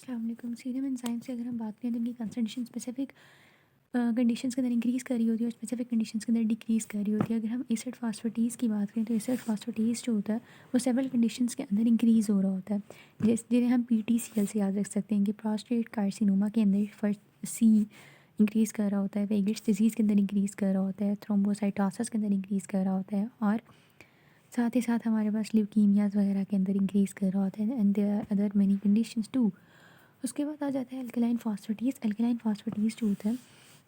अस्सलाम वालेकुम। Serum enzyme से अगर हम बात करें तो इनकी कंसंट्रेशन स्पेसिफिक कंडीशंस के अंदर इंक्रीज़ कर रही होती है और स्पेसिफिक कंडीशंस के अंदर डिक्रीज़ कर रही होती है। अगर हम एसिड फास्फेटेज़ की बात करें तो एसिड फास्फेटेज़ जो होता है वो सेवरल कंडीशंस के अंदर इंक्रीज़ हो रहा होता है, जिन्हें हम पीटीसीएल से याद रख सकते हैं कि प्रोस्टेट कार्सिनोमा के अंदर फर्स्ट सी इंक्रीज़ कर रहा होता है, वेगेट्स डिजीज़ के अंदर इंक्रीज़ कर रहा होता है, थ्रोम्बोसाइटोसिस के अंदर इंक्रीज़ कर रहा होता है और साथ ही साथ हमारे पास ल्यूकीमियाज वगैरह के अंदर इंक्रीज़ कर रहा होता है and there are other many conditions too. उसके बाद आ जाता है अल्कलाइन फॉस्फेटेज़। अल्कलाइन फॉस्फेटेज़ जो होता है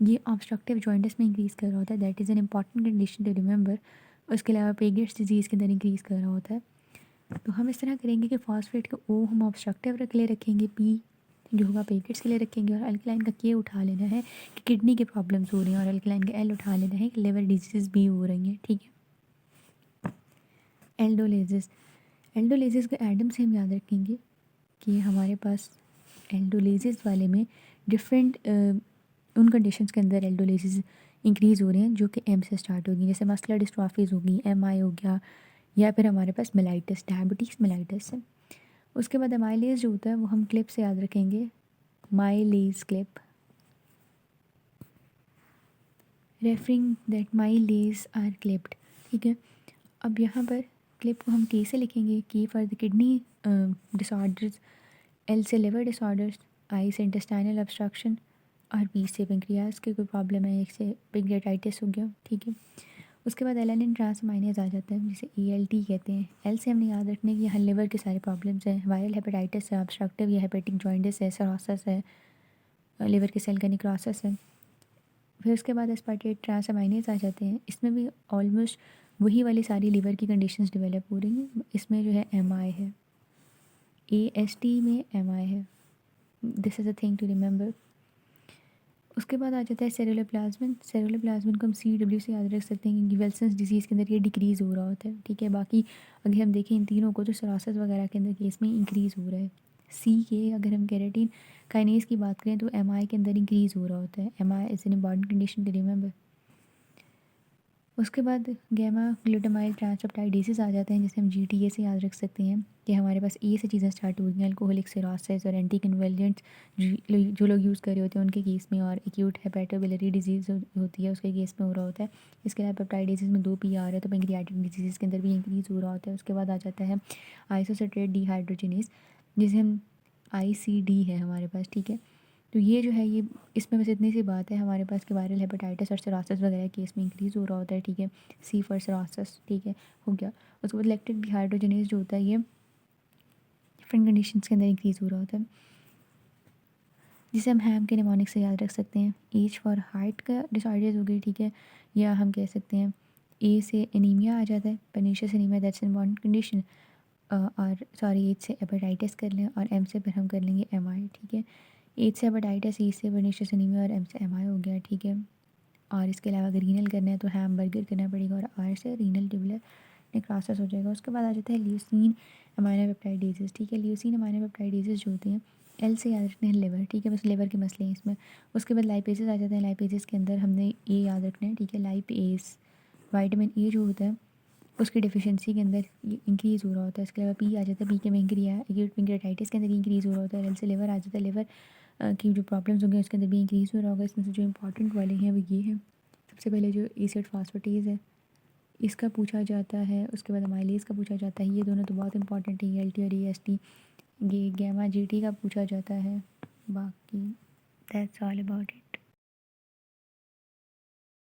ये ऑब्स्ट्रक्टिव जॉइंटिस में इंक्रीज़ कर रहा होता है, that is an important condition to remember. उसके अलावा पेगेट्स डिजीज़ के अंदर इंक्रीज़ कर रहा होता है। तो हम इस तरह करेंगे कि फॉस्फेट का ओ हम ऑब्स्ट्रक्टिव रख ले रखेंगे, पी जो होगा पेगेट्स के लिए रखेंगे और अल्कलाइन का के उठा लेना है कि किडनी के प्रॉब्लम्स हो रही हैं और अल्कलाइन का एल उठा लेना है कि लिवर डिजीज़ भी हो रही हैं। ठीक है। एल्डोलेजिस। एल्डोलेजिस को एडम से हम याद रखेंगे कि हमारे पास एल्डोलेजिस वाले में डिफरेंट उन कंडीशंस के अंदर एल्डोलेजिस इंक्रीज़ हो रहे हैं जो कि एम से स्टार्ट होगी, जैसे मस्कुलर डिस्ट्रॉफीज़ होगी, एमआई हो गया, या फिर हमारे पास मेलाइटिस, डायबिटीज़ मेलाइटिस है। उसके बाद एमाइलेज जो होता है वो हम क्लिप से याद रखेंगे, mileage clip, referring that mileage are clipped. ठीक है। अब यहाँ पर क्लिप को हम के से लिखेंगे, के for the kidney disorders, L से लिवर डिसऑर्डर्स, आई से इंटेस्टाइनल ऑब्स्ट्रक्शन और बी से पेंक्रियाज की कोई प्रॉब्लम है, एक से पेंक्रियाटाइटिस हो गया। ठीक है। उसके बाद एलानिन ट्रांसअमाइनेज आ जाता है जिसे ELT कहते हैं। एल से हमने याद रखने की यहाँ लिवर के सारे प्रॉब्लम्स हैं, वायरल हेपेटाइटिस है, ऑब्स्ट्रक्टिव या हेपेटिक जॉइंटिस है, सरोसिस है, लिवर के सेल का निक्रोसिस है। फिर उसके बाद एस्पार्टेट ट्रांसअमाइनेज आ जाते हैं, इसमें भी ऑलमोस्ट वही वाली सारी लिवर की कंडीशंस डेवलप हो रही हैं। इसमें जो है MI है, AST में MI है, this is a thing to remember. उसके बाद आ जाता है सेरुलोप्लाज्मिन। सेरुलोप्लाज्मिन को हम CW से याद रख सकते हैं क्योंकि विल्सन्स डिजीज़ के अंदर ये डिक्रीज़ हो रहा होता है। ठीक है। बाकी अगर हम देखें इन तीनों को तो सरासिस वगैरह के अंदर केस में इंक्रीज़ हो रहा है। सी के अगर हम केराटिन काइनेज की बात करें तो MI के अंदर इंक्रीज़ हो रहा होता है। MI is an important condition to remember. उसके बाद गैमा ग्लूटामाइल ट्रांसपेप्टाइडेसेस आ जाते हैं जिसे हम GTA से याद रख सकते हैं कि हमारे पास ए से चीज़ें स्टार्ट हो रही हैं, अल्कोहलिक सिरोसिस और एंटी कन्वल्जेंट्स जो लोग यूज़ कर रहे होते हैं उनके केस में, और एक्यूट हेपेटोबिलियरी डिजीज़ होती है उसके केस में हो रहा होता है। इसके अलावा पेप्टाइडेसेस में 2 P आ रहा है तो पेंक्रियाटिक डिजीज़ के अंदर भी इंक्रीज़ हो रहा होता है। उसके बाद आ जाता है आइसोसिट्रेट डिहाइड्रोजिनेज जिसे हम ICD है हमारे पास। ठीक है। तो ये जो है ये इसमें बस इतनी सी बात है हमारे पास कि वायरल हेपेटाइटिस और सिरोसिस वगैरह केस में इंक्रीज़ हो रहा होता है। ठीक है। सी फॉर सिरोसिस। ठीक है, हो गया। उसके बाद लैक्टिक डिहाइड्रोजनेज जो होता है ये डिफरेंट कंडीशंस के अंदर इंक्रीज़ हो रहा होता है जिसे हम हैम के निमोनिक से याद रख सकते हैं। एज फॉर हार्ट का डिसऑर्डर्स हो गई। ठीक है। या हम कह सकते हैं ए से एनीमिया आ जाता है, pernicious anaemia, that's an important condition. और सॉरी एज से हेपेटाइटिस कर लें और एम से फिर हम कर लेंगे MI। ठीक है। एज से हेपेटाइटिस, ई से पर्नीशियस एनीमिया और एम से MI हो गया। ठीक है। और इसके अलावा अगर रीनल करना है तो हैमबर्गर करना पड़ेगा और आर से रीनल ट्यूबुलर नेक्रोसिस हो जाएगा। उसके बाद आ जाता है ल्यूसीन अमाइनो पेप्टाइडेजेस। ठीक है। ल्यूसीन अमाइनो पेप्टाइडेजेस जो होते हैं एल से याद रखते हैं लिवर। ठीक है, बस लिवर के मसले हैं इसमें। उसके बाद लाइपेजेस आ जाते हैं। लाइपेजेस के अंदर हमने ए याद रखना है। ठीक है। लाइपेज विटामिन ए जो होता है उसकी डिफिशिएंसी के अंदर ये इंक्रीज़ हो रहा होता है। इसके अलावा पी आ जाता है, पी के एक्यूट पेंक्रियाटाइटिस के अंदर इंक्रीज़ हो रहा होता है। एल से लिवर आ जाता है, लिवर की जो प्रॉब्लम्स होंगे उसके अंदर भी इंक्रीज़ हो रहा होगा। इसमें से जो इंपॉर्टेंट वाले हैं वो ये हैं। सबसे पहले जो एसिड फास्फेटेज़ है इसका पूछा जाता है, उसके बाद अमाइलेज का पूछा जाता है, ये दोनों तो बहुत इंपॉर्टेंट है, ELT और EST। ये गैमा GT का पूछा जाता है। बाकी दैट्स ऑल अबाउट इट।